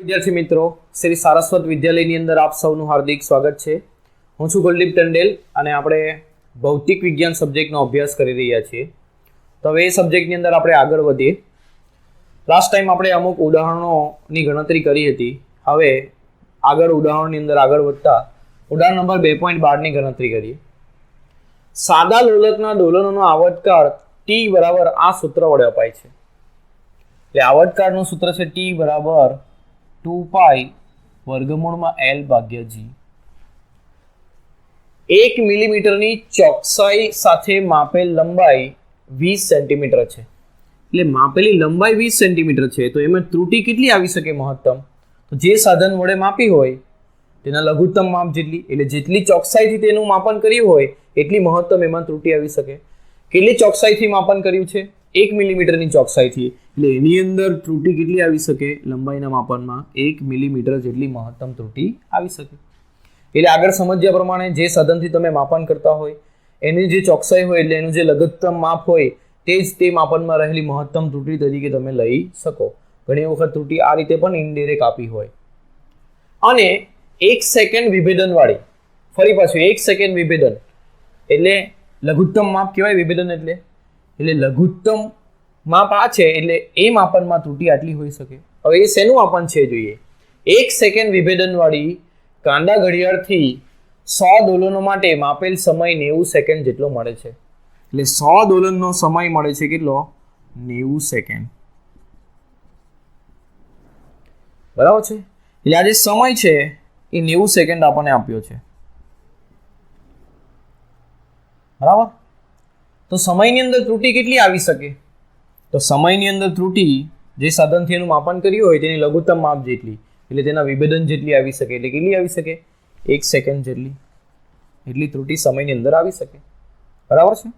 વિદ્યાર્થી મિત્રો, શ્રી સારસ્વત વિદ્યાલયની અંદર આપ સૌનું હાર્દિક સ્વાગત છે. હું છું કુલદીપ ટંડેલ અને આપણે ભૌતિક વિજ્ઞાન સબ્જેક્ટનો અભ્યાસ કરી રહ્યા છીએ. તો હવે એ સબ્જેક્ટની અંદર આપણે આગળ વધીએ. લાસ્ટ ટાઈમ આપણે અમુક ઉદાહરણોની ગણતરી કરી હતી. હવે આગળ ઉદાહરણની અંદર આગળ વધતા ઉદાહરણ નંબર 2.12ની ગણતરી કરીએ. સાદા લોલકના દોલનોનો આવર્તકાળ T બરાબર આ સૂત્ર વડે અપાય છે. એટલે આવર્તકાળનું સૂત્ર છે T બરાબર 2π વર્ગમૂળમાં L ભાગ્યા G. 1 મિલીમીટરની ચોકસાઈ સાથે માપેલ લંબાઈ 20 સેન્ટીમીટર છે. એટલે માપેલી લંબાઈ 20 સેન્ટીમીટર છે તો એમાં ત્રુટિ કેટલી આવી શકે મહત્તમ? તો જે સાધન વડે માપી હોય તેના લઘુત્તમ માપ જેટલી, એટલે જેટલી ચોકસાઈથી તેનું માપન કર્યું હોય એટલી મહત્તમ એમાં ત્રુટિ આવી શકે. કેટલી ચોકસાઈથી માપન કર્યું છે? 1 મિલીમીટરની ચોકસાઈથી. એટલે એની અંદર ત્રુટિ કેટલી આવી શકે? લંબાઈના માપનમાં 1 મિલીમીટર જેટલી મહત્તમ ત્રુટિ આવી શકે. એટલે આગળ સમજ્યા પ્રમાણે જે સાધનથી તમે માપન કરતા હોય એની જે ચોકસાઈ હોય એટલે એનું જે લઘુત્તમ માપ હોય તે જ તે માપનમાં રહેલી મહત્તમ ત્રુટિ તરીકે તમે લઈ શકો. ઘણી વખત ત્રુટિ આ રીતે પણ ઇનડાયરેક્ટ આપી હોય. અને 1 સેકન્ડ વિભેદનવાળી, ફરી પાછું 1 સેકન્ડ વિભેદન એટલે લઘુત્તમ માપ કહેવાય. વિભેદન એટલે લઘુત્તમ માપ આ છે એટલે એ માપનમાં ત્રુટિ આટલી હોઈ શકે. હવે એ શેનું માપન છે જોઈએ. 1 સેકન્ડ વિભેદનવાળી કાંડા ઘડિયાળથી 100 દોલનો માટે માપેલ સમય 90 સેકન્ડ જેટલો મળે છે. એટલે 100 દોલનનો સમય મળે છે કેટલો? 90 સેકન્ડ. બરાબર છે. એટલે આ જે સમય છે એ 90 સેકન્ડ આપણને આપ્યો છે. બરાબર. તો સમયની અંદર ત્રુટિ કેટલી આવી શકે? તો સમયની અંદર ત્રુટિ જે સાધનથી એનું માપન કર્યું હોય તેની લઘુત્તમ માપ જેટલી, એટલે તેના વિભેદન જેટલી આવી શકે. એટલે કેટલી આવી શકે? 1 સેકન્ડ જેટલી. એટલી ત્રુટિ સમયની અંદર આવી શકે. બરાબર છે.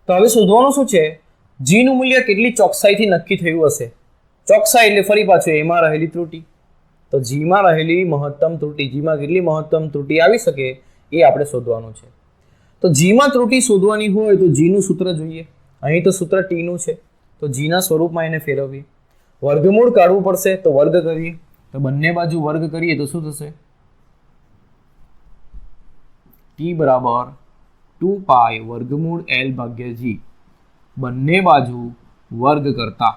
તો હવે શોધવાનું શું છે? G નું મૂલ્ય કેટલી ચોકસાઈથી નક્કી થયું હશે? ચોકસાઈ એટલે ફરી પાછું એમાં રહેલી ત્રુટિ. તો G માં રહેલી મહત્તમ ત્રુટિ, G માં કેટલી મહત્તમ ત્રુટિ આવી શકે એ આપણે શોધવાનું છે. તો G માં ત્રુટિ શોધવાની હોય તો G નું સૂત્ર જોઈએ. અહીં તો સૂત્ર T નું છે તો G ના સ્વરૂપમાં એને ફેરવીએ. વર્ગમૂળ કાઢવું પડશે તો વર્ગ કરીએ. તો બંને બાજુ વર્ગ કરીએ તો શું થશે? T બરાબર 2π વર્ગમૂળ L ભાગ્યા G. બંને બાજુ વર્ગ કરતા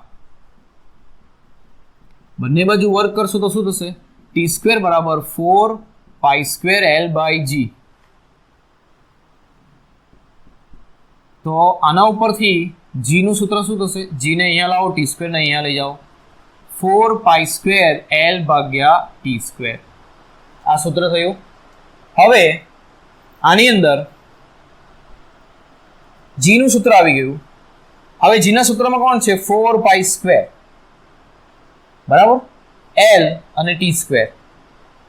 બંને બાજુ વર્ગ કરશો તો શું થશે? T² બરાબર 4π² L બાય G. તો આના ઉપરથી G નું સૂત્ર શું થશે? G ને અહીંયા લાવો, T² ને અહીંયા લઈ જાઓ. 4π² L ભાગ્યા T². આ સૂત્ર થયું. હવે આની અંદર G નું સૂત્ર આવી ગયું. હવે G ના સૂત્રમાં કોણ છે? 4π². બરાબર. L અને T².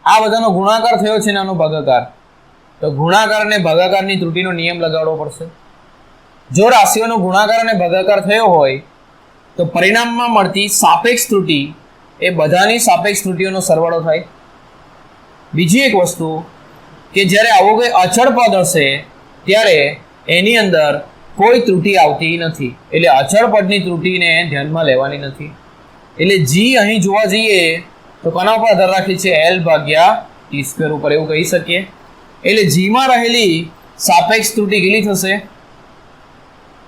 આ બધાનો ગુણાકાર થયો છે ને આનો ભાગાકાર. તો ગુણાકાર અને ભાગાકારની ત્રુટિનો નિયમ લગાડવો પડશે. જો રાશિઓનો ગુણાકાર અને ભાગાકાર થયો હોય તો પરિણામમાં મળતી સાપેક્ષ ત્રુટિ એ બધાની સાપેક્ષ ત્રુટિઓનો સરવાળો થાય. બીજી એક વસ્તુ કે જ્યારે આવો કોઈ અચળ પદ હશે ત્યારે એની અંદર કોઈ ત્રુટિ આવતી નથી. એટલે અચળ પદની ત્રુટિને ધ્યાનમાં લેવાની નથી. એટલે G અહીં જોવા જઈએ તો કોના ઉપર આધાર રાખે છે? L ભાગ્યા T² ઉપર એવું કહી શકીએ. એટલે G માં રહેલી સાપેક્ષ ત્રુટિ કેટલી થશે?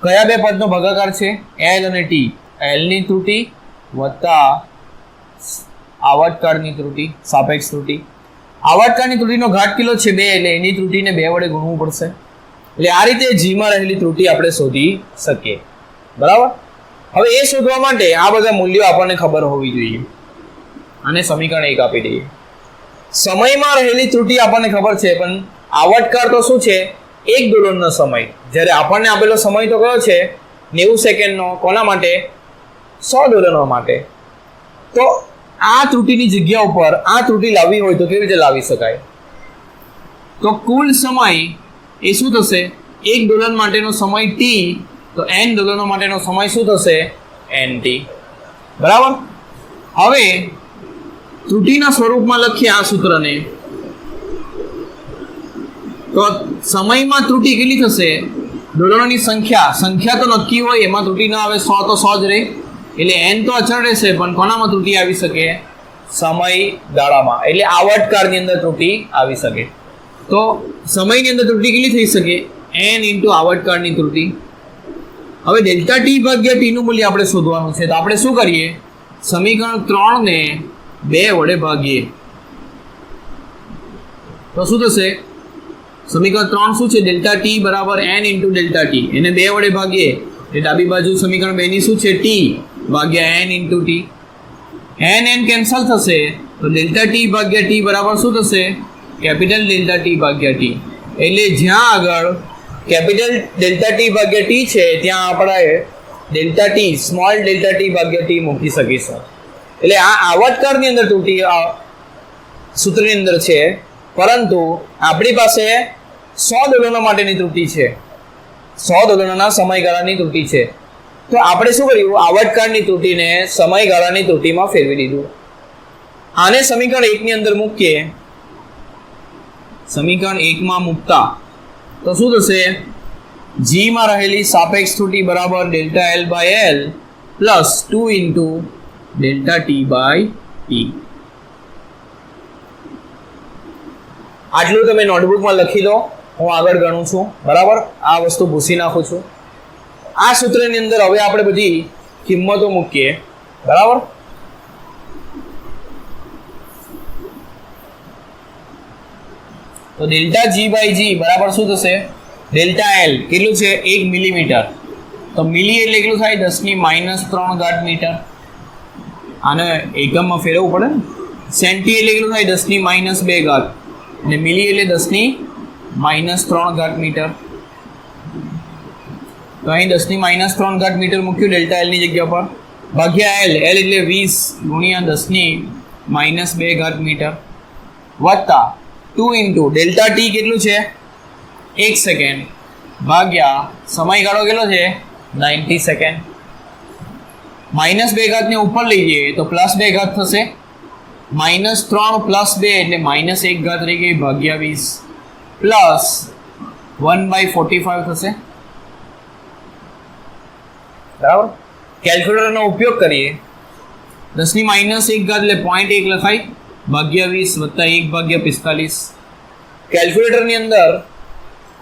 કયા બે પદનો ભાગાકાર છે? L અને T. L ની ત્રુટિ વત્તા આવર્તકાળની ત્રુટિ, સાપેક્ષ ત્રુટિ. આવર્તકાળની ત્રુટિનો ઘાત કેટલો છે? 2. એટલે એની ત્રુટિને 2 વડે ગુણવું પડશે. એટલે આ રીતે G માં રહેલી ત્રુટિ આપણે શોધી શકીએ. બરાબર. હવે એ શોધવા માટે આ બધા મૂલ્યો આપણને ખબર હોવી જોઈએ. આને સમીકરણ 1 આપી દઈએ. સમયમાં રહેલી ત્રુટિ આપણને ખબર છે પણ આવર્તકાળ તો શું છે? 1 દોલનનો સમય. જ્યારે આપણને આપેલો સમય તો કયો છે? 90 સેકન્ડનો. કોના માટે? 100 દોલનો માટે. તો આ ત્રુટિની જગ્યા ઉપર આ ત્રુટિ લાવવી હોય તો કેવી રીતે લાવી શકાય? તો કુલ સમય એ શું થશે? 1 દોલન માટેનો સમય T, તો n દોલનો માટેનો સમય શું થશે? nt. બરાબર. હવે ત્રુટિના સ્વરૂપમાં લખીએ આ સૂત્રને. તો સમયમાં ત્રુટિ કેટલી થશે? દોલનોની સંખ્યા તો નક્કી હોય, એમાં ત્રુટિ ના આવે. 100 તો 100 જ રહે. એટલે n તો અચળ રહેશે પણ કોનામાં ત્રુટિ આવી શકે? સમયગાળામાં એટલે આવર્તકાળની અંદર ત્રુટિ આવી શકે. તો સમયની અંદર ત્રુટિ કેટલી થઈ શકે? n ઇન્ટુ આવર્તકાળની ત્રુટિ. હવે ડેલ્ટા ટી ભાગ્યા ટી નું મૂલ્ય આપણે શોધવાનું છે. તો આપણે શું કરીએ? સમીકરણ 3 ને 2 વડે ભાગીએ. તો શું થશે? સમીકરણ 3 શું છે? ડેલ્ટા ટી બરાબર n ઇન્ટુ ડેલ્ટા ટી. એને 2 વડે ભાગીએ એટલે ડાબી બાજુ સમીકરણ 2 ની શું છે? t ભાગ્યા n into T. n cancel થશે તો ડેલ્ટા ટી ભાગ્યા ટી બરાબર શું થશે? કેપિટલ ડેલ્ટા ટી ભાગ્યા ટી. એટલે જ્યાં આગળ કેપિટલ ડેલ્ટા ટી ભાગ્યા ટી છે ત્યાં આપણે delta T small delta T ભાગ્યા ટી મૂકી શકીશું. એટલે આ આવર્તકાળની અંદર ત્રુટિ સૂત્રની અંદર છે, પરંતુ આપણી પાસે 100 દોલનો માટેની ત્રુટિ છે, 100 દોલનોના સમયગાળાની ત્રુટિ છે. તો આપણે શું કર્યું? આવર્તકાળની ત્રુટિને સમયગાળાની ત્રુટિમાં ફેરવી દીધું. આને સમીકરણ 1 ની અંદર મૂકીએ. સમીકરણ 1 માં મૂકતા તો શું થશે? g માં રહેલી સાપેક્ષ ત્રુટિ બરાબર delta l by l plus 2 into delta t by t. આટલું તમે નોટબુકમાં લખી લો, હું આગળ ગણું છું. બરાબર, આ વસ્તુ ભૂસી નાખું છું. આ સૂત્રની અંદર હવે આપણે બધી કિંમતો મૂકીએ. બરાબર, તો ડેલ્ટા g બાય g બરાબર શું થશે? ડેલ્ટા l કેટલું છે? 1 મિલીમીટર. તો મિલી એટલે કેટલું થાય? 10⁻³ મીટર. આને એકમમાં ફેરવવું પડે ને. સેન્ટી એટલે કેટલું થાય? 10⁻². અને મિલી એટલે 10⁻³ મીટર. તો અહીં 10⁻³ મીટર મૂક્યું ડેલ્ટા એલ ની જગ્યા પર, ભાગ્યા એલ. એલ એટલે 20 ગુણ્યા 10⁻² મીટર વત્તા 2 ઇન્ટુ ડેલ્ટા ટી કેટલું છે? 1 સેકન્ડ ભાગ્યા સમયગાળો કેટલો છે? 90 સેકન્ડ. -2 ને ઉપર લઈ જઈએ તો +2 થશે. -3 + 2 એટલે -1 રહી ગઈ ભાગ્યા 20 પ્લસ 1/45 થશે. બરાબર, કેલ્ક્યુલેટરનો ઉપયોગ કરીએ. 10⁻1 એટલે 0.1 લખાય ભાગ્યા 20 વત્તા 1/45. કેલ્ક્યુલેટરની અંદર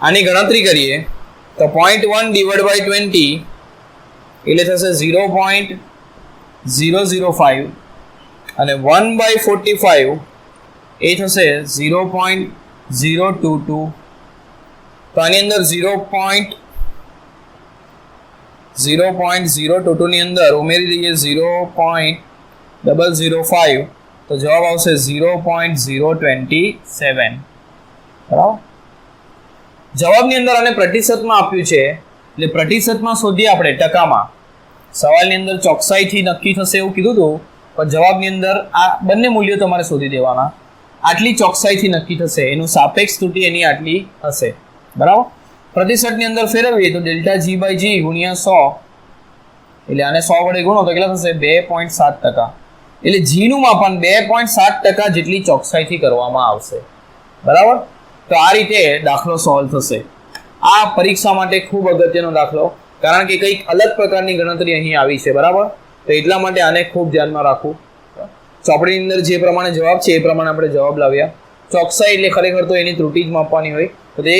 આની ગણતરી કરીએ તો 0.1 / 20 એટલે થશે 0.005 અને 1/45 એ થશે 0.022. તો આની અંદર 0.022 ની અંદર ઉમેરી દઈએ 0.005 તો જવાબ આવશે 0.027. બરાબર, જવાબની અંદર આને પ્રતિશતમાં આપ્યું છે એટલે પ્રતિશતમાં શોધીએ આપણે ટકામાં. સવાલની અંદર ચોકસાઈથી નક્કી થશે એવું કીધું હતું, પણ જવાબની અંદર આ બંને મૂલ્યો તમારે શોધી દેવાના. આટલી ચોકસાઈથી નક્કી થશે, એનું સાપેક્ષ ત્રુટિ એની આટલી હશે. બરાબર, પ્રતિશતની અંદર ફેરવીએ તો ડેલ્ટા g બાય g ગુણ્યા 100 એટલે આને 100 વડે ગુણો તો કેટલા થશે? 2.7%. એટલે g નું માપન 2.7% જેટલી ચોકસાઈથી કરવામાં આવશે. બરાબર, તો આ રીતે દાખલો સોલ્વ થશે. આ પરીક્ષા માટે ખૂબ અગત્યનો દાખલો, કારણ કે કંઈક અલગ પ્રકારની ગણતરી અહીં આવી છે. બરાબર, તો એટલા માટે આને ખૂબ ધ્યાનમાં રાખવું. ચોપડીની અંદર જે પ્રમાણે જવાબ છે એ પ્રમાણે આપણે જવાબ લાવ્યા. ચોકસાઈ એટલે ખરેખર તો એની ત્રુટિ જ માપવાની હોય, તો તે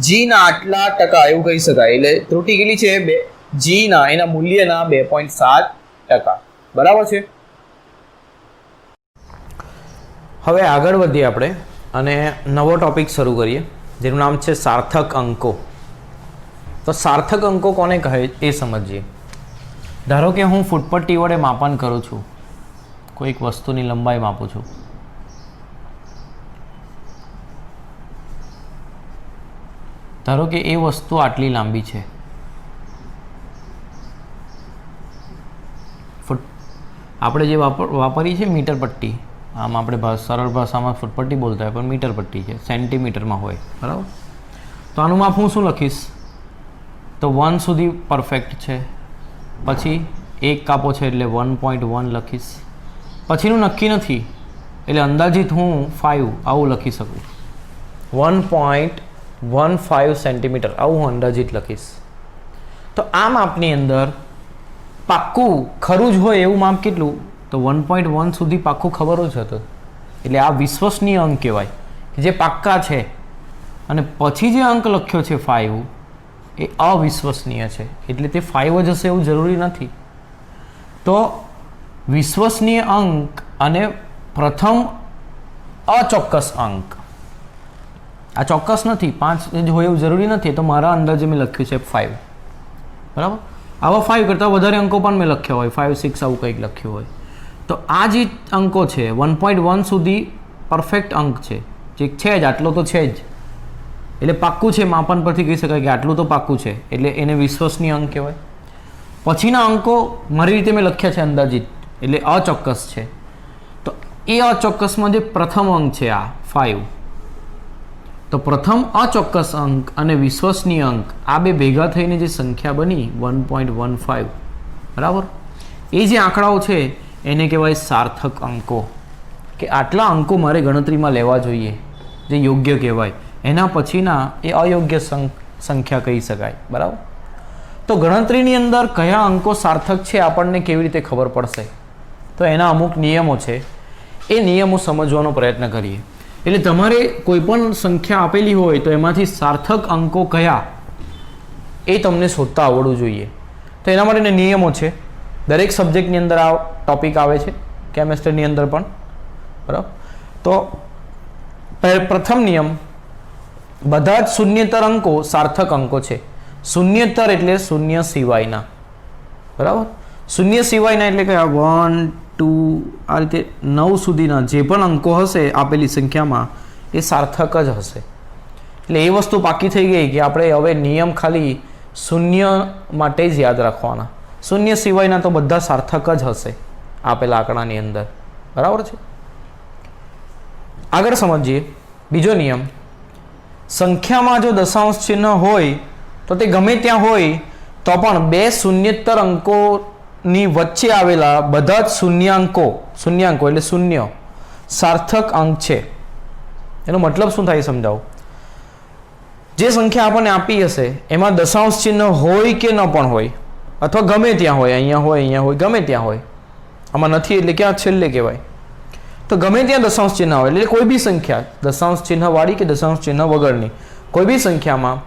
g ના આટલા ટકા એવું કહી શકાય. એટલે ત્રુટિ કેટલી છે? g ના એના મૂલ્યના 2.7%. બરાબર છે. હવે આગળ વધીએ આપણે અને નવો ટોપિક શરૂ કરીએ જેનું નામ છે સાર્થક અંકો. તો સાર્થક અંકો કોને કહે એ સમજીએ. ધારો કે હું ફૂટપટ્ટી વડે માપન કરું છું, કોઈક વસ્તુની લંબાઈ માપું છું. ધારો કે એ વસ્તુ આટલી લાંબી છે. આપણે જે વાપરીએ છીએ મીટર પટ્ટી, આમ આપણે સરળ ભાષામાં ફૂટપટ્ટી બોલતા હોય પણ મીટર પટ્ટી છે, સેન્ટીમીટરમાં હોય. બરાબર, તો આનું માપ હું શું લખીશ? તો 1 સુધી પરફેક્ટ છે, પછી 1 કાપો છે એટલે 1.1 લખીશ, પછીનું નક્કી નથી એટલે અંદાજિત હું 5 આવું લખી શકું. 1.15 સેન્ટીમીટર આવું હું અંદાજિત લખીશ. તો આ માપની અંદર પાક્કું ખરું જ હોય એવું માપ કેટલું? તો તો 1.1 સુધી પાક્કું ખબર જ હતું. એટલે આ વિશ્વસનીય અંક કહેવાય જે પાક્કા છે. અને પછી જે અંક લખ્યો છે 5 એ અવિશ્વસનીય છે, એટલે તે 5 જ હશે એવું જરૂરી નથી. તો વિશ્વસનીય અંક અને પ્રથમ અચોક્કસ અંક, આ ચોક્કસ નથી, 5 જ હોય એવું જરૂરી નથી. તો મારા અંદાજે મેં લખ્યું છે 5. બરાબર. આવા 5 કરતાં વધારે અંકો પણ મેં લખ્યા હોય, 5, 6 આવું કંઈક લખ્યું હોય. તો આ જે અંકો છે 1.1 સુધી પરફેક્ટ અંક છે, જે છે જ, આટલો તો છે જ, એટલે પાક્કું છે. માપન પરથી કહી શકાય કે આટલું તો પાક્કું છે, એટલે એને વિશ્વસનીય અંક કહેવાય. પછીના અંકો મારી રીતે મેં લખ્યા છે અંદાજિત, એટલે અચોક્કસ છે. તો એ અચોક્કસમાં જે પ્રથમ અંક છે આ 5, તો પ્રથમ અચોક્કસ અંક અને વિશ્વસનીય અંક આ બે ભેગા થઈને જે સંખ્યા બની 1.15, બરાબર, એ જે આંકડાઓ છે એને કહેવાય સાર્થક અંકો, કે આટલા અંકો મારે ગણતરીમાં લેવા જોઈએ, જે યોગ્ય કહેવાય. એના પછીના એ અયોગ્ય સંખ્યા કહી શકાય. બરાબર. તો ગણતરીની અંદર કયા અંકો સાર્થક છે આપણને કેવી રીતે ખબર પડશે? તો એના અમુક નિયમો છે, એ નિયમો સમજવાનો પ્રયત્ન કરીએ. એટલે તમારે કોઈ પણ સંખ્યા આપેલી હોય તો એમાંથી સાર્થક અંકો કયા એ તમને શોધતા આવડવું જોઈએ. તો એના માટેના નિયમો છે. દરેક સબ્જેક્ટની અંદર આ ટોપિક આવે છે, કેમેસ્ટ્રીની અંદર પણ. બરાબર. તો પ્રથમ નિયમ, બધા જ શૂન્યતર અંકો સાર્થક અંકો છે. શૂન્યતર એટલે શૂન્ય સિવાયના. બરાબર. શૂન્ય સિવાયના એટલે કે 1, 2 આ રીતે 9 સુધીના જે પણ અંકો હશે આપેલી સંખ્યામાં એ સાર્થક જ હશે. એટલે એ વસ્તુ પાકી થઈ ગઈ કે આપણે હવે નિયમ ખાલી શૂન્ય માટે જ યાદ રાખવાના. શૂન્ય સિવાયના તો બધા સાર્થક જ હશે આપેલા આંકડાની અંદર. બરાબર છે. આગળ સમજીએ બીજો નિયમ. સંખ્યામાં જો દશાંશ ચિહ્ન હોય તો તે ગમે ત્યાં હોય તો પણ બે શૂન્યતર અંકોની વચ્ચે આવેલા બધા જ શૂન્યાંકો એટલે શૂન્ય સાર્થક અંક છે. એનો મતલબ શું થાય સમજાવો. જે સંખ્યા આપણને આપી હશે એમાં દશાંશ ચિહ્ન હોય કે ન પણ હોય, અથવા ગમે ત્યાં હોય, અહીંયા હોય, ગમે ત્યાં હોય, આમાં નથી એટલે ક્યાં છેલ્લે કહેવાય. તો ગમે ત્યાં દશાંશ ચિહ્ન હોય એટલે કોઈ બી સંખ્યા, દશાંશ ચિહ્ન વાળી કે દશાંશ ચિહ્ન વગરની કોઈ બી સંખ્યામાં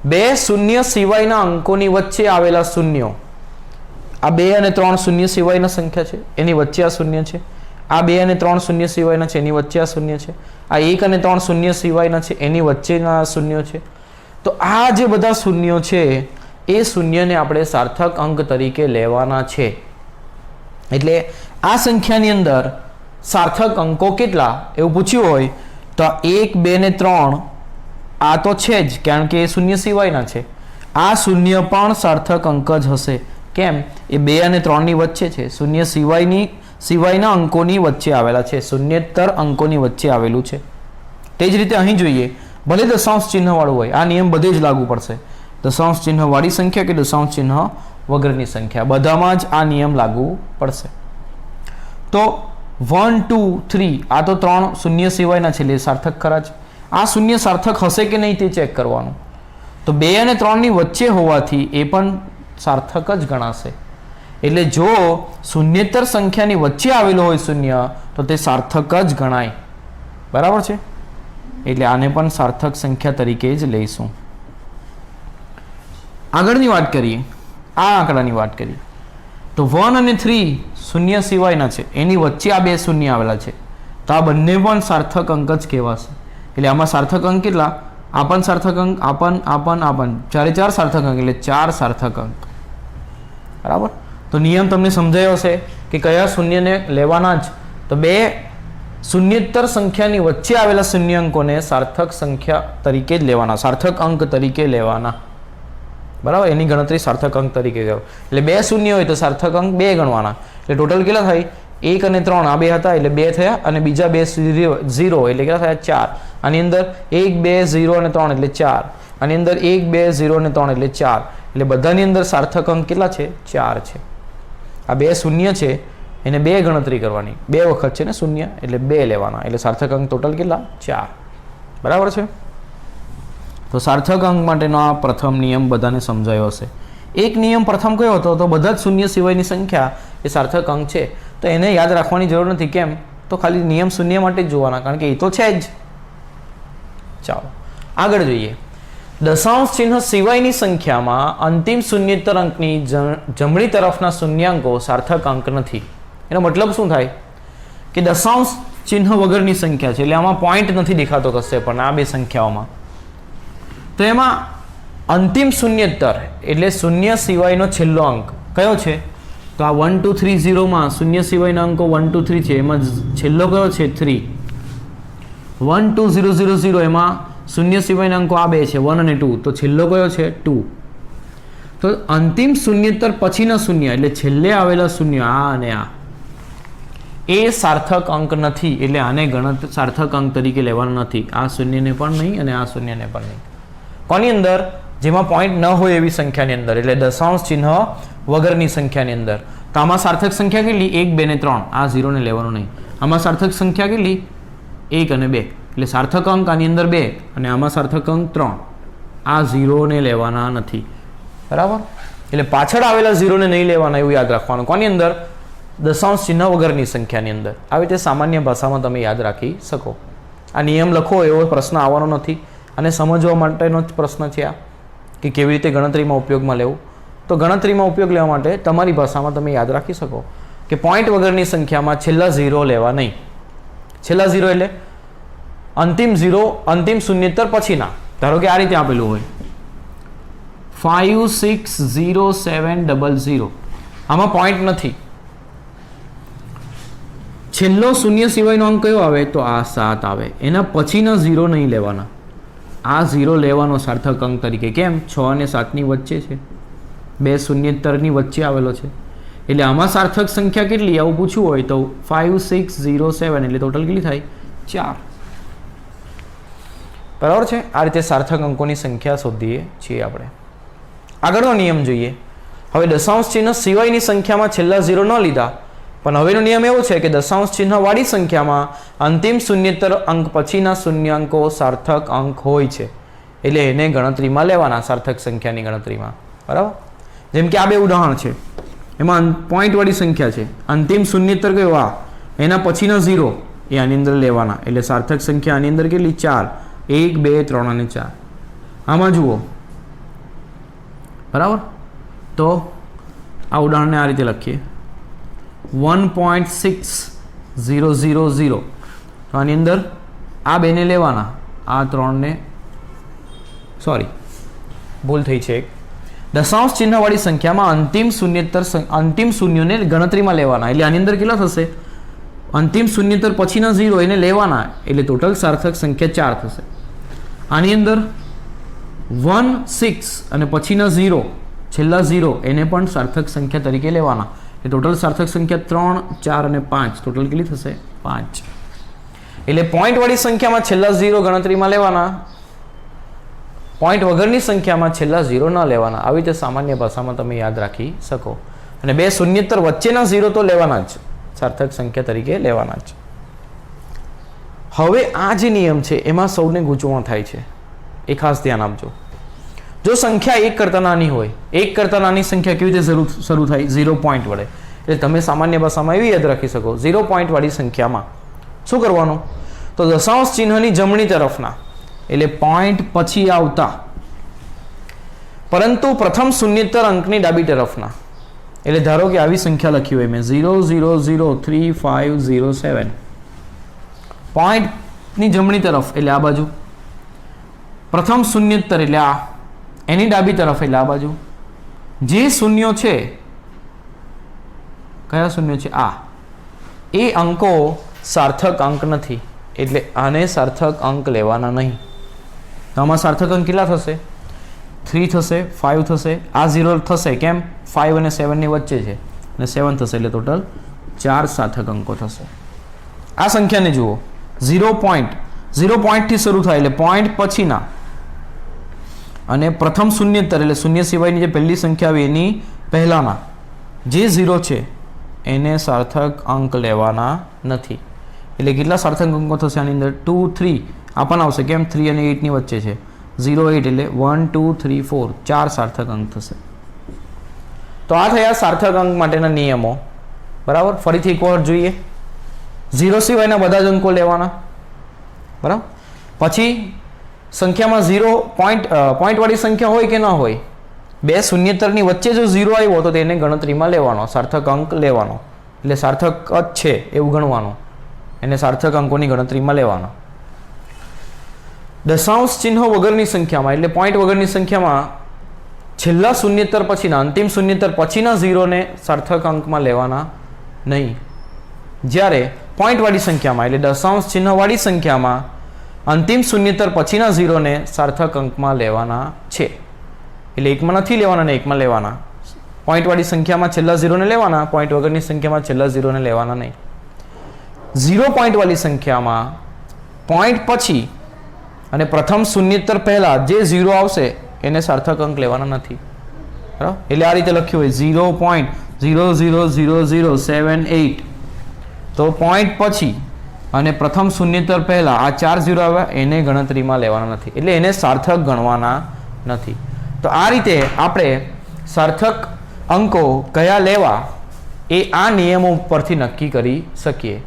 બે શૂન્ય સિવાયના અંકોની વચ્ચે આવેલા શૂન્યો, આ 2 અને 3 શૂન્ય સિવાયના સંખ્યા છે એની વચ્ચે આ શૂન્ય છે, આ 2 અને 3 શૂન્ય સિવાયના છે એની વચ્ચે આ શૂન્ય છે, આ 1 અને 3 શૂન્ય સિવાયના છે એની વચ્ચેના શૂન્યો છે. તો આ જે બધા શૂન્યો છે એ શૂન્યને આપણે સાર્થક અંક તરીકે લેવાના છે. એટલે આ સંખ્યાની અંદર સાર્થક અંકો કેટલા એવું પૂછ્યું હોય તો 1, 2 ને 3 આ તો છે જ, કારણ કે એ શૂન્ય સિવાયના છે. આ શૂન્ય પણ સાર્થક અંક જ હશે. કેમ? એ 2 અને 3 ની વચ્ચે છે, શૂન્ય સિવાયના અંકોની વચ્ચે આવેલા છે, શૂન્યતર અંકોની વચ્ચે આવેલું છે. તે જ રીતે અહીં જોઈએ, ભલે દશાંશ ચિહ્ન વાળું હોય, આ નિયમ બધે જ લાગુ પડશે. દશાંશ ચિહ્ન વાળી સંખ્યા કે દશાંશ ચિહ્ન વગરની સંખ્યા, બધામાં જ આ નિયમ લાગુ પડશે. તો 1, 2, 3 આ તો 3 શૂન્ય સિવાયના છે એટલે સાર્થક ખરા જ. આ શૂન્ય સાર્થક હશે કે નહીં તે ચેક કરવાનું. તો 2 અને 3 ની વચ્ચે હોવાથી એ પણ સાર્થક જ ગણાશે. એટલે જો શૂન્યતર સંખ્યાની વચ્ચે આવેલો હોય શૂન્ય તો તે સાર્થક જ ગણાય. બરાબર છે. એટલે આને પણ સાર્થક સંખ્યા તરીકે જ લઈશું. આગળની વાત કરીએ, આ આંકડાની વાત કરીએ તો 1 અને 3 શૂન્ય સિવાયના છે, એની વચ્ચે આ 2 શૂન્ય આવેલા છે, તો આ બંને પણ સાર્થક અંક જ કહેવાશે. એટલે આમાં સાર્થક અંક કેટલા? આપન સાર્થક અંક, આપન 4 સાર્થક અંક, એટલે 4 સાર્થક અંક. બરાબર. તો નિયમ તમને સમજાયો હશે કે કયા શૂન્યને લેવાના જ. તો 2 શૂન્યતર સંખ્યાની વચ્ચે આવેલા શૂન્ય અંકોને સાર્થક સંખ્યા તરીકે જ લેવાના, સાર્થક અંક તરીકે લેવાના. બરાબર. એની ગણતરી સાર્થક અંક તરીકે કરો. એટલે 2 શૂન્ય હોય તો સાર્થક અંક 2 ગણવાના. એટલે ટોટલ કેટલા થાય? 1 અને 3 આ 2 હતા એટલે 2 થયા, અને બીજા 2 0 એટલે કેટલા થયા? 4. આની અંદર 1, 2, 0 અને 3 એટલે 4. આની અંદર 1, 2, 0 અને 3 એટલે 4. એટલે બધાની અંદર સાર્થક અંક કેટલા છે? 4 છે. આ 2 શૂન્ય છે એને 2 ગણતરી કરવાની, 2 વખત છે ને શૂન્ય, એટલે 2 લેવાના. એટલે સાર્થક અંક ટોટલ કેટલા? 4. બરાબર છે. તો સાર્થક અંક માટેનો આ પ્રથમ નિયમ બધાને સમજાયો હશે. એક નિયમ પ્રથમ કયો હતો? તો બધા જ શૂન્ય સિવાયની સંખ્યા એ સાર્થક અંક છે. તો એને યાદ રાખવાની જરૂર નથી. કેમ? તો ખાલી નિયમ શૂન્ય માટે જ જોવાના, કારણ કે એ તો છે જ. ચાલો આગળ જોઈએ. દશાંશ ચિહ્ન સિવાયની સંખ્યામાં અંતિમ શૂન્યેતર અંકની જમણી તરફના શૂન્યાંકો સાર્થક અંક નથી. એનો મતલબ શું થાય કે દશાંશ ચિહ્ન વગરની સંખ્યા છે, એટલે આમાં પોઈન્ટ નથી દેખાતો કશે પણ આ બે સંખ્યાઓમાં. તો એમાં અંતિમ શૂન્યેતર એટલે શૂન્ય સિવાયનો છેલ્લો અંક કયો છે? તો આ 1 2 3 0માં શૂન્ય સિવાયના અંકો 1 2 3 છે, એમાં છેલ્લો કયો છે? 3. 1 2 0 0 0 એમાં શૂન્ય સિવાયના અંકો આ બે છે, 1 અને 2, તો છેલ્લો કયો છે? 2. તો અંતિમ શૂન્યેતર પછીના શૂન્ય એટલે છેલ્લે આવેલા શૂન્ય આ અને આ એ સાર્થક અંક નથી, એટલે આને સાર્થક અંક તરીકે લેવાનો નથી. આ શૂન્યને પણ નહીં અને આ શૂન્યને પણ નહીં. કોની અંદર? જેમાં પોઈન્ટ ન હોય એવી સંખ્યાની અંદર, એટલે દશાંશ ચિહ્ન વગરની સંખ્યાની અંદર. તો આમાં સાર્થક સંખ્યા કેટલી? 1 2 ને 3. આ 0 ને લેવાનું નહીં. આમાં સાર્થક સંખ્યા કેટલી? 1 અને 2, એટલે સાર્થક અંક આની અંદર 2 અને આમાં સાર્થક અંક 3. આ 0 ને લેવાના નથી. બરાબર? એટલે પાછળ આવેલા 0 ને નહીં લેવાના એવું યાદ રાખવાનું. કોની અંદર? દશાંશ ચિહ્ન વગરની સંખ્યાની અંદર. આવી રીતે સામાન્ય ભાષામાં તમે યાદ રાખી શકો. આ નિયમ લખો એવો પ્રશ્ન આવવાનો નથી, અને સમજવા માટેનો જ પ્રશ્ન છે આ, કે કેવી રીતે ગણતરીમાં ઉપયોગમાં લેવું. તો ગણતરીમાં ઉપયોગ લેવા માટે તમારી ભાષામાં તમે યાદ રાખી શકો કે પોઈન્ટ વગરની સંખ્યામાં છેલ્લા 0 લેવા નહીં. છેલ્લા 0 એટલે અંતિમ 0, અંતિમ શૂન્યેતર પછીના. ધારો કે આ રીતે આપેલું હોય 5 6 0 7 0 0, આમાં પોઈન્ટ નથી. છેલ્લો શૂન્ય સિવાયનો અંક કયો આવે? તો આ 7 આવે. એના પછીના 0 નહીં લેવાના. આ 0 લેવાનો સાર્થક અંક તરીકે. કેમ? 6 અને 7ની વચ્ચે છે, બે શૂન્યેતરની વચ્ચે આવેલો છે, એટલે આમાં સાર્થક સંખ્યા કેટલી આવું પૂછવું હોય તો 5 6 0 7, એટલે ટોટલ કેટલી થાય? 4. બરાબર છે? આ રીતે સાર્થક અંકોની સંખ્યા શોધીએ છીએ આપણે. આગળનો નિયમ જોઈએ. હવે દશાંશ ચિહ્ન સિવાયની સંખ્યામાં છેલ્લા 0 ન લીધા, પણ હવેનો નિયમ એવો છે કે દશાંશ ચિહ્ન વાળી સંખ્યામાં અંતિમ શૂન્યેતર અંક પછીના શૂન્યાંકો સાર્થક અંક હોય છે, એટલે એને ગણતરીમાં લેવાના, સાર્થક સંખ્યાની ગણતરીમાં. બરાબર? જેમ કે આ બે ઉદાહરણ છે, એમાં પોઈન્ટ વાળી સંખ્યા છે, અંતિમ શૂન્યેતર કયો? આ. એના પછીના 0 એ આની અંદર લેવાના, એટલે સાર્થક સંખ્યા આની અંદર કેટલી? 4. 1 2 3 અને 4. આમાં જુઓ. બરાબર? તો આ ઉદાહરણને આ રીતે લખીએ 1.6000. તો આની અંદર આ બેને લેવાના, આ 3 ને, સોરી ભૂલ થઈ છે. દશાંશ ચિહ્નવાળી સંખ્યામાં અંતિમ શૂન્યોને ગણતરીમાં લેવાના, એટલે આની અંદર કેટલા થશે? અંતિમ શૂન્યેતર પછીના 0 એને લેવાના, એટલે ટોટલ સાર્થક સંખ્યા 4 થશે. આની અંદર 1 6 અને પછીના 0 છેલ્લા 0 એને પણ સાર્થક સંખ્યા તરીકે લેવાના, એટલે ટોટલ સાર્થક સંખ્યા 3 4 અને 5, ટોટલ કેટલી થશે? 5. એટલે પોઈન્ટ વાળી સંખ્યામાં છેલ્લા 0 ગણતરીમાં લેવાના, પોઈન્ટ વગરની સંખ્યામાં છેલ્લા 0 ન લેવાના. આવી રીતે સામાન્ય ભાષામાં તમે યાદ રાખી શકો. અને બે શૂન્યેતર વચ્ચેના 0 તો લેવાના જ, સાર્થક સંખ્યા તરીકે લેવાના જ. હવે આ જે નિયમ છે એમાં સૌને ગૂંચવણ થાય છે, એ ખાસ ધ્યાન આપજો. જો સંખ્યા 1 કરતાં નાની હોય, 1 કરતાં નાની સંખ્યા કેવી રીતે શરૂ થાય? 0 પોઈન્ટ વડે. એટલે તમે સામાન્ય ભાષામાં એવી યાદ રાખી શકો, 0 પોઈન્ટ વાળી સંખ્યામાં શું કરવાનું? તો દશાંશ ચિહ્નની જમણી તરફના, એટલે પોઈન્ટ પછી આવતા, પરંતુ પ્રથમ શૂન્યેતર અંકની ડાબી તરફના. એટલે ધારો કે આવી સંખ્યા લખી હોય મેં 0 0 0 3 5 0 7, પોઈન્ટની જમણી તરફ એટલે આ બાજુ, પ્રથમ શૂન્યેતર એટલે આ, એની ડાબી તરફ એટલે આ બાજુ. જે શૂન્યો છે, કયા શૂન્યો છે? આ. એ અંકો સાર્થક અંક નથી, એટલે આને સાર્થક અંક લેવાના નહીં. તો આમાં સાર્થક અંક કેટલા થશે? 3 થશે, 5 થશે, આ 0 થશે. કેમ? 5 અને 7 ની વચ્ચે છે, અને 7 થશે, એટલે ટોટલ 4 સાર્થક અંકો થશે. આ સંખ્યાને જુઓ, 0 પોઈન્ટથી શરૂ થાય, એટલે પોઈન્ટ પછીના, અને પ્રથમ શૂન્યેતર એટલે શૂન્ય સિવાયની જે પહેલી સંખ્યા આવી એની પહેલાના જે 0 છે એને સાર્થક અંક લેવાના નથી. એટલે કેટલા સાર્થક અંકો થશે આની અંદર? 2 3 આપણને આવશે. કેમ? 3 અને 8 ની વચ્ચે છે, 0 8 એટલે 1 2 3 4, 4 સાર્થક અંક થશે. તો આ થયા સાર્થક અંક માટેના નિયમો. બરાબર. ફરીથી એક વખત જોઈએ. 0 સિવાયના બધા જ અંકો લેવાના. બરાબર. પછી સંખ્યામાં 0 પોઈન્ટવાળી સંખ્યા હોય કે ન હોય, બે શૂન્યતરની વચ્ચે જો 0 આવ્યો તો તેને ગણતરીમાં લેવાનો, સાર્થક અંક લેવાનો. એટલે સાર્થક જ છે એવું ગણવાનું, એને સાર્થક અંકોની ગણતરીમાં લેવાનો. દશાંશ ચિહ્ન વગરની સંખ્યામાં એટલે પોઈન્ટ વગરની સંખ્યામાં છેલ્લા શૂન્યતર પછીના, અંતિમ શૂન્યતર પછીના 0ને સાર્થક અંકમાં લેવાના નહીં. જ્યારે પોઈન્ટવાળી સંખ્યામાં એટલે દશાંશ ચિહ્નવાળી સંખ્યામાં અંતિમ શૂન્યતર પછીના 0ને સાર્થક અંકમાં લેવાના છે. એટલે એકમાં નથી લેવાના ને એકમાં લેવાના. પોઈન્ટવાળી સંખ્યામાં છેલ્લા 0ને લેવાના, પોઈન્ટ વગરની સંખ્યામાં છેલ્લા 0ને લેવાના નહીં. 0 પોઈન્ટવાળી સંખ્યામાં પોઈન્ટ પછી અને પ્રથમ શૂન્યતર પહેલા જે 0 આવશે એને સાર્થક અંક લેવાના નથી. બરાબર. એટલે આ રીતે લખ્યું હોય 0.000078, તો પોઈન્ટ પછી અને પ્રથમ શૂન્યતર પહેલા આ 4 0 આવ્યા એને ગણતરીમાં લેવાના નથી, એટલે એને સાર્થક ગણવાના નથી. તો આ રીતે આપણે સાર્થક અંકો કયા લેવા એ આ નિયમો પરથી નક્કી કરી શકીએ.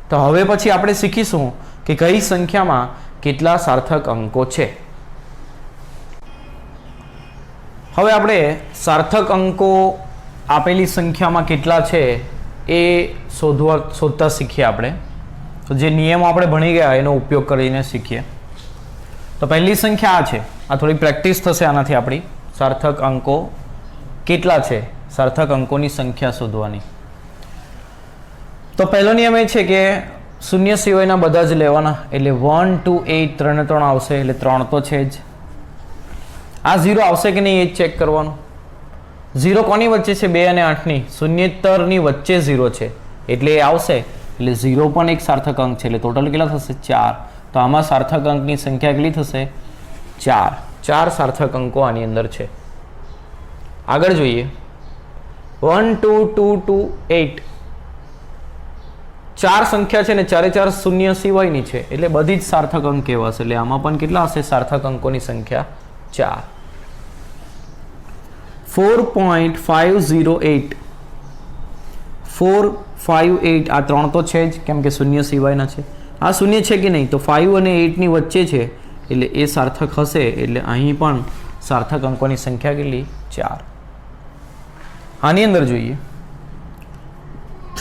તો હવે પછી આપણે શીખીશું કે કઈ સંખ્યામાં કેટલા સાર્થક અંકો છે. હવે આપણે સાર્થક અંકો આપેલી સંખ્યામાં કેટલા છે એ શોધતા શીખીએ આપણે. તો જે નિયમો આપણે ભણી ગયા એનો ઉપયોગ કરીને શીખીએ. તો પહેલી સંખ્યા આ છે. આ થોડી પ્રેક્ટિસ થશે આનાથી આપણી. સાર્થક અંકો કેટલા છે, સાર્થક અંકોની સંખ્યા શોધવાની. તો પહેલો નિયમ એ છે કે શૂન્ય સિવાયના બધા જ લેવાના. એટલે 1 2 8 3 આવશે, એટલે 3 તો છે જ. આ 0 આવશે કે નહીં એ જ ચેક કરવાનું. 0 કોની વચ્ચે છે? 2 અને 8ની. શૂન્યતરની વચ્ચે 0 છે એટલે એ આવશે. એટલે 0 પણ એક સાર્થક અંક છે. એટલે ટોટલ કેટલા થશે? 4. તો આમાં સાર્થક અંકની સંખ્યા કેટલી થશે? 4. 4 સાર્થક અંકો આની અંદર છે. આગળ જોઈએ. 1 2 2 2 8. 4 સંખ્યા છે ને ચારે 4 શૂન્ય સિવાયની છે એટલે બધી જ સાર્થક અંક કહેવાશે. એટલે આમાં પણ કેટલા હશે સાર્થક અંકોની સંખ્યા? 4. 4.508. 458. આ 3 તો છે જ કેમ કે શૂન્ય સિવાયના છે. આ શૂન્ય છે કે નહીં? તો 5 અને 8ની વચ્ચે છે એટલે એ સાર્થક હશે. એટલે અહીં પણ સાર્થક અંકોની સંખ્યા કેટલી? 4. આની અંદર જોઈએ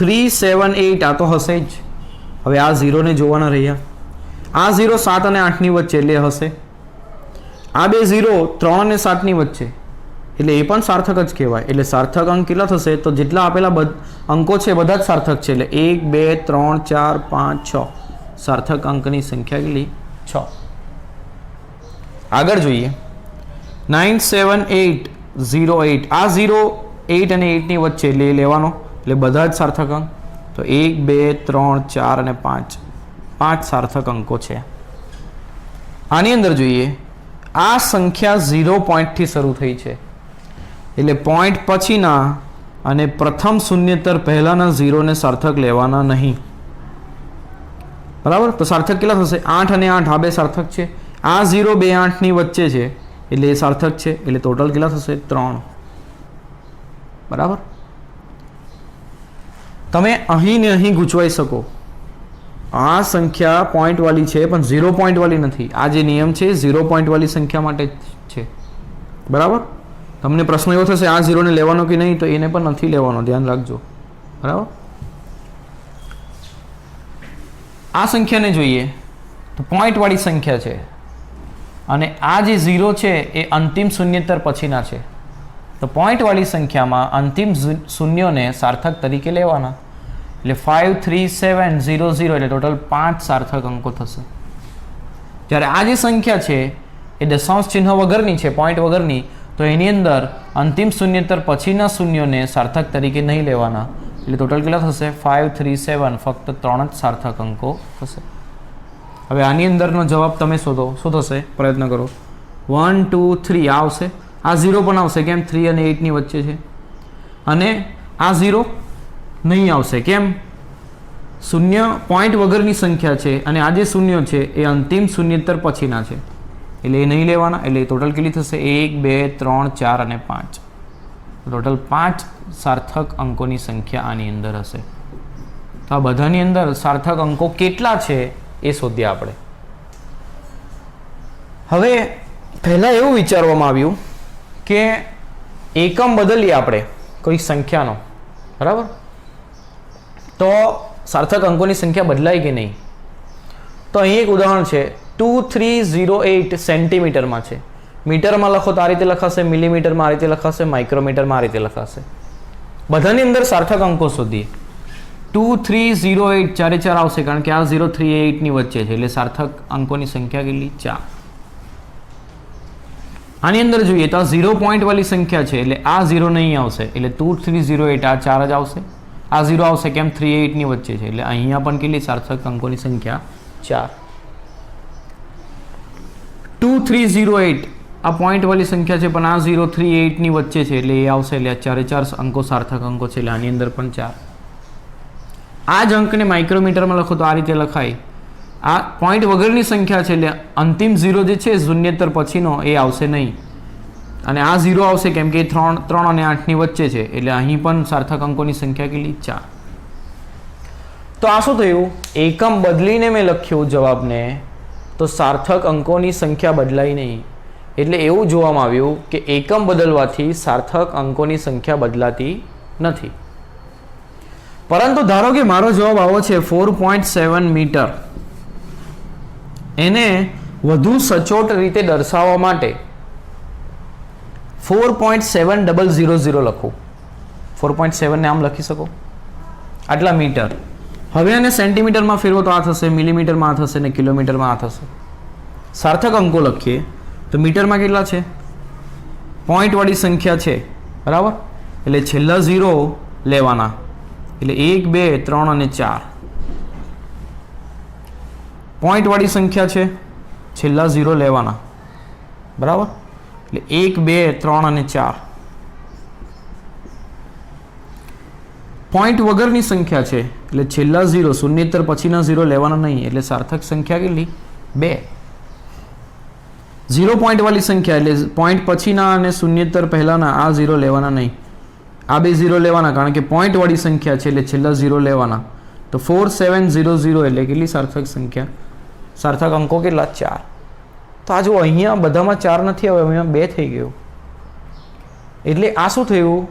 3 7 8. આ તો હશે જ. હવે આ 0ને જોવાના રહ્યા. આ 0 7 અને 8ની વચ્ચે એટલે હશે. આ બે 0 3 અને 7ની વચ્ચે એટલે એ પણ સાર્થક જ કહેવાય. એટલે સાર્થક અંક કેટલા થશે? તો જેટલા આપેલા અંકો છે બધા જ સાર્થક છે. એટલે 1 2 3 4 5 6 સાર્થક અંકની સંખ્યા કેટલી? 6. આગળ જોઈએ 9 7 8 0 8. આ 0 8 અને 8ની વચ્ચે એટલે લેવાનો. એટલે બધા જ સાર્થક અંક. તો 1 2 3 4 અને 5 5 સાર્થક અંકો છે. આની અંદર જોઈએ આ સંખ્યા 0 પોઈન્ટથી શરૂ થઈ છે એટલે પોઈન્ટ પછીના અને પ્રથમ શૂન્યતર પહેલાના 0ને સાર્થક લેવાના નહીં. બરાબર. તો સાર્થક કેટલા થશે? 8 અને 8. આ બે સાર્થક છે. આ 0 2 8ની વચ્ચે છે એટલે એ સાર્થક છે. એટલે ટોટલ કેટલા થશે? 3. બરાબર. તમે અહીં ને અહીં ગૂંચવાઈ શકો. આ સંખ્યા પોઈન્ટ વાળી છે પણ 0 પોઈન્ટ વાળી નથી. આ જે નિયમ છે 0 પોઈન્ટ વાળી સંખ્યા માટે છે. બરાબર. તમને પ્રશ્ન એવો થશે આ 0ને લેવાનો કે નહીં? તો એને પણ નથી લેવાનો, ધ્યાન રાખજો. બરાબર. આ સંખ્યાને જોઈએ તો પોઈન્ટ વાળી સંખ્યા છે અને આ જે 0 છે એ અંતિમ શૂન્યતર પછીના છે. તો પોઈન્ટ વાળી સંખ્યામાં અંતિમ શૂન્યોને સાર્થક તરીકે લેવાના. એટલે 5 3 7 0 0 એટલે ટોટલ 5 સાર્થક અંકો થશે. જ્યારે આ જે સંખ્યા છે એ દશાંશ ચિહ્ન વગરની છે, પોઈન્ટ વગરની, તો એની અંદર અંતિમ શૂન્યતર પછીના શૂન્યોને સાર્થક તરીકે નહીં લેવાના. એટલે ટોટલ કેટલા થશે? 5 3 7 ફક્ત 3 જ સાર્થક અંકો થશે. હવે આની અંદરનો જવાબ તમે શોધો. શું થશે? પ્રયત્ન કરો. 1 2 3 આવશે. આ 0 પણ આવશે. કેમ? 3 અને 8ની વચ્ચે છે. અને આ 0 નહીં આવશે. કેમ? શૂન્ય પોઈન્ટ વગરની સંખ્યા છે અને આ જે શૂન્ય છે એ અંતિમ શૂન્યતર પછીના છે એટલે એ નહીં લેવાના. એટલે ટોટલ કેટલી થશે? 1 2 3 4 અને 5. ટોટલ 5 સાર્થક અંકોની સંખ્યા આની અંદર હશે. તો આ બધાની અંદર સાર્થક અંકો કેટલા છે એ શોધીએ આપણે. હવે પહેલાં એવું વિચારવામાં આવ્યું કે એકમ બદલીએ આપણે કોઈ સંખ્યાનો, બરાબર, તો સાર્થક અંકોની સંખ્યા બદલાય કે નહીં. તો અહીં એક ઉદાહરણ છે, 2308 સેન્ટીમીટરમાં છે. મીટરમાં લખો તો આ રીતે લખાશે, મિલીમીટરમાં આ રીતે લખાશે, માઇક્રોમીટરમાં આ રીતે લખાશે. બધાની અંદર સાર્થક અંકો શોધીએ. 2308 ચારે ચાર આવશે કારણ કે આ 038 ની વચ્ચે છે એટલે સાર્થક અંકોની સંખ્યા કેટલી? 4. આની અંદર જોઈએ તો આ 0 પોઈન્ટ વાળી સંખ્યા છે એટલે આ 0 નહીં આવશે એટલે 2308 આ 4 જ આવશે. આ 0 આવશે કેમ? 38 ની વચ્ચે છે એટલે અહીંયા પણ કેટલી સાર્થક અંકોની સંખ્યા? 4. 2308 આ પોઈન્ટ વાળી સંખ્યા છે પણ આ 038 ની વચ્ચે છે એટલે એ આવશે એટલે આ ચારે ચાર અંકો સાર્થક અંકો છે એટલે આની અંદર પણ 4. આ જ અંકને માઇક્રોમીટરમાં લખો તો આ રીતે લખાય. આ પોઈન્ટ વગરની સંખ્યા છે એટલે અંતિમ 0 જે છે શૂન્યતર પછીનો એ આવશે નહીં અને આ 0 આવશે કેમ કે 3 અને 8 ની વચ્ચે છે એટલે અહીં પણ સાર્થક અંકોની સંખ્યા કેટલી? 4. તો આ શું થયું? એકમ બદલીને મેં લખ્યું જવાબને તો સાર્થક અંકોની સંખ્યા બદલાઈ નહીં. એટલે એવું જોવામાં આવ્યું કે એકમ બદલવાથી સાર્થક અંકોની સંખ્યા બદલાતી નથી. પરંતુ ધારો કે મારો જવાબ આવો છે 4.7 મીટર, એને વધુ સચોટ રીતે દર્શાવવા માટે 4.7000 લખું. 4.7 ને આમ લખી શકો, આટલા મીટર. હવે આને સેન્ટીમીટરમાં ફેરવો તો આ થશે, મિલીમીટરમાં આ થશે ને કિલોમીટરમાં આ થશે. સાર્થક અંકો લખીએ તો મીટરમાં કેટલા છે? પોઈન્ટ વાળી સંખ્યા છે, બરાબર, એટલે છેલ્લા 0 લેવાના એટલે 1 2 3 અને 4. પોઈન્ટ વાળી સંખ્યા છે, છેલ્લા 0 લેવાના, બરાબર, એટલે 1 2 3 અને 4. પોઈન્ટ વગરની સંખ્યા છે એટલે છેલ્લા 0 શૂન્યતર પછીના 0 લેવાના નહીં એટલે સાર્થક સંખ્યા કેટલી? 2. 0 પોઈન્ટ વાળી સંખ્યા એટલે પોઈન્ટ પછીના અને શૂન્યતર પહેલાના આ 0 લેવાના નહીં, આ બે 0 લેવાના કારણ કે પોઈન્ટ વાળી સંખ્યા છે એટલે છેલ્લા 0 લેવાના. તો 4700 એટલે કેટલી સાર્થક સંખ્યા? સાર્થક અંકો કેટલા? 4. તો આ જો અહીંયા બધામાં 4 નથી, હવે અહીંયા 2 થઈ ગયું. એટલે આ શું થયું?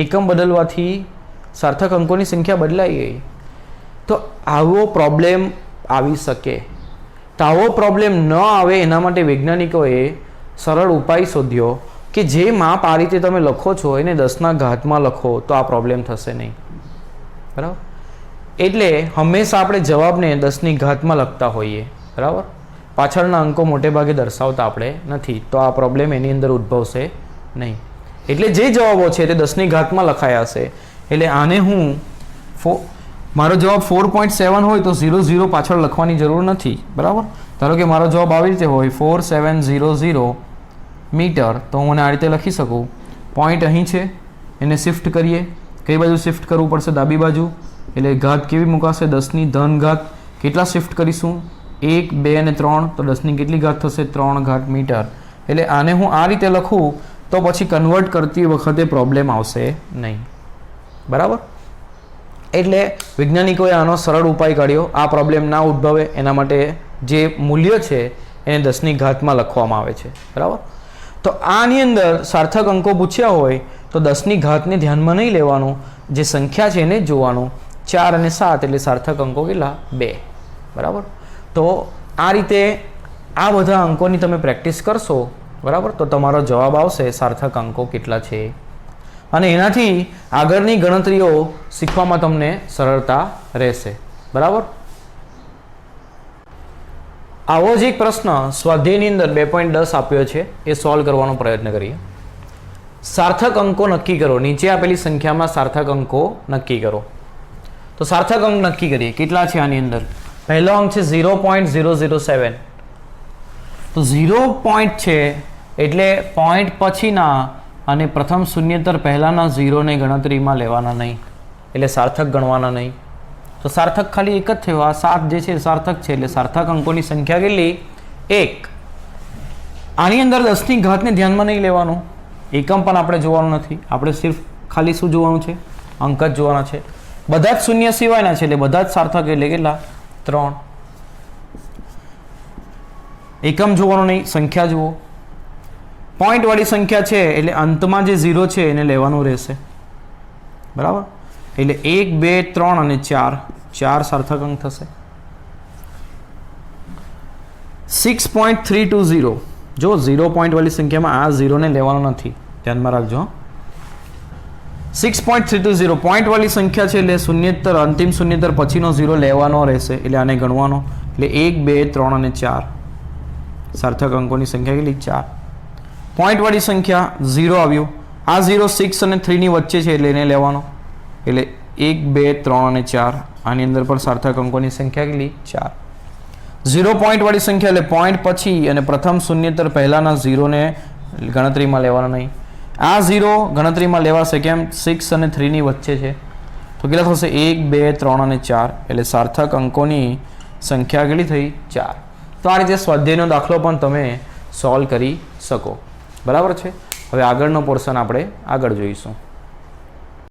એકમ બદલવાથી સાર્થક અંકોની સંખ્યા બદલાઈ ગઈ. તો આવો પ્રોબ્લેમ આવી શકે. તો આવો પ્રોબ્લેમ ન આવે એના માટે વૈજ્ઞાનિકોએ સરળ ઉપાય શોધ્યો કે જે માપ આ રીતે તમે લખો છો એને 10ના ઘાતમાં લખો તો આ પ્રોબ્લેમ થશે નહીં, બરાબર. એટલે હંમેશા આપણે જવાબને 10ની ઘાતમાં લખતા હોઈએ, બરાબર, પાછળના અંકો મોટે ભાગે દર્શાવતા આપણે નથી, તો આ પ્રોબ્લેમ એની અંદર ઉદ્ભવશે નહીં. એટલે જે જવાબો છે તે 10ની ઘાતમાં લખાયા હશે. એટલે આને હું મારો જવાબ 4.7 હોય તો 00 પાછળ લખવાની જરૂર નથી, બરાબર. ધારો કે મારો જવાબ આવી રીતે હોય 4700 મીટર, તો હું આ રીતે લખી શકું. પોઈન્ટ અહીં છે, એને શિફ્ટ કરીએ. કઈ બાજુ શિફ્ટ કરવું પડશે? ડાબી બાજુ. એટલે ઘાત કેવી મુકાશે? 10ની ધન ઘાત. કેટલા શિફ્ટ કરીશું? 1 2 અને 3, તો 10ની કેટલી ઘાત થશે? 3 ઘાત મીટર. એટલે આને હું આ રીતે લખું તો પછી કન્વર્ટ કરતી વખતે પ્રોબ્લેમ આવશે નહીં, બરાબર. એટલે વૈજ્ઞાનિકોએ આનો સરળ ઉપાય કાઢ્યો. આ પ્રોબ્લેમ ના ઉદ્ભવે એના માટે જે મૂલ્ય છે એને 10ની ઘાતમાં લખવામાં આવે છે, બરાબર. તો આની અંદર સાર્થક અંકો પૂછ્યા હોય તો 10ની ઘાતને ધ્યાનમાં નહીં લેવાનું, જે સંખ્યા છે એને જ જોવાનું. 4 અને 7 એટલે સાર્થક અંકો કેટલા? 2, બરાબર. તો આ રીતે આ બધા અંકોની તમે પ્રેક્ટિસ કરશો, બરાબર, તો તમારો જવાબ આવશે સાર્થક અંકો કેટલા છે અને એનાથી આગળની ગણતરીઓ શીખવામાં તમને સરળતા રહેશે, બરાબર. આવો જ એક પ્રશ્ન સ્વાધ્યાયની અંદર 2.10 આપ્યો છે, એ સોલ્વ કરવાનો પ્રયત્ન કરીએ. સાર્થક અંકો નક્કી કરો. નીચે આપેલી સંખ્યામાં સાર્થક અંકો નક્કી કરો. તો સાર્થક અંક નક્કી કરીએ. કેટલા છે આની અંદર? પહેલો અંક છે 0.007. તો 0 પોઈન્ટ છે એટલે પોઈન્ટ પછીના અને પ્રથમ શૂન્યતર પહેલાના 0ને ગણતરીમાં લેવાના નહીં, એટલે સાર્થક ગણવાના નહીં. તો સાર્થક ખાલી એક જ થયો. આ 7 જે છે સાર્થક છે એટલે સાર્થક અંકોની સંખ્યા કેટલી? 1. આની અંદર 10ની ઘાતને ધ્યાનમાં નહીં લેવાનું, એકમ પણ આપણે જોવાનું નથી, આપણે સિર્ફ ખાલી શું જોવાનું છે? અંક જ જોવાના છે. બધા જ શૂન્ય સિવાયના છે એટલે બધા જ સાર્થક એટલે કેટલા 3. એકમ જોવાનો નહીં, સંખ્યા જુઓ. પોઈન્ટ વાળી સંખ્યા છે એટલે અંતમાં જે 0 છે એને લેવાનું રહેશે, બરાબર. એટલે 1 2 3 અને 4 સાર્થક અંક થશે. 6.320 જો 0 પોઈન્ટ વાળી સંખ્યામાં આ 0 ને લેવાનો નથી, ધ્યાનમાં રાખજો. 6.320 પોઈન્ટ વાળી સંખ્યા છે એટલે શૂન્યતર અંતિમ શૂન્યતર પછીનો 0 લેવાનો રહેશે એટલે આને ગણવાનો. એટલે 1 2 3 અને 4 સાર્થક અંકોની સંખ્યા કેટલી 4. પોઈન્ટ વાળી સંખ્યા 0 આવ્યું, આ 0 6 અને 3 ની વચ્ચે છે એટલે એને લેવાનો. એટલે 1 2 3 અને 4 આની અંદર પણ સાર્થક અંકોની સંખ્યા કેટલી 4. 0 પોઈન્ટ વાળી સંખ્યા એટલે પોઈન્ટ પછી અને પ્રથમ શૂન્યતર પહેલાના 0 ને ગણતરીમાં લેવાના નહીં. આ 0 ગણતરીમાં લેવાશે કેમ 6 અને 3 ની વચ્ચે છે તો કેટલા થશે 1 2 3 અને 4 એટલે સાર્થક અંકોની સંખ્યા કેટલી થઈ 4. તો આ રીતે સ્વાધ્યાયનો દાખલો પણ તમે સોલ્વ કરી શકો, બરાબર છે. હવે આગળનો પોર્શન આપણે આગળ જોઈશું.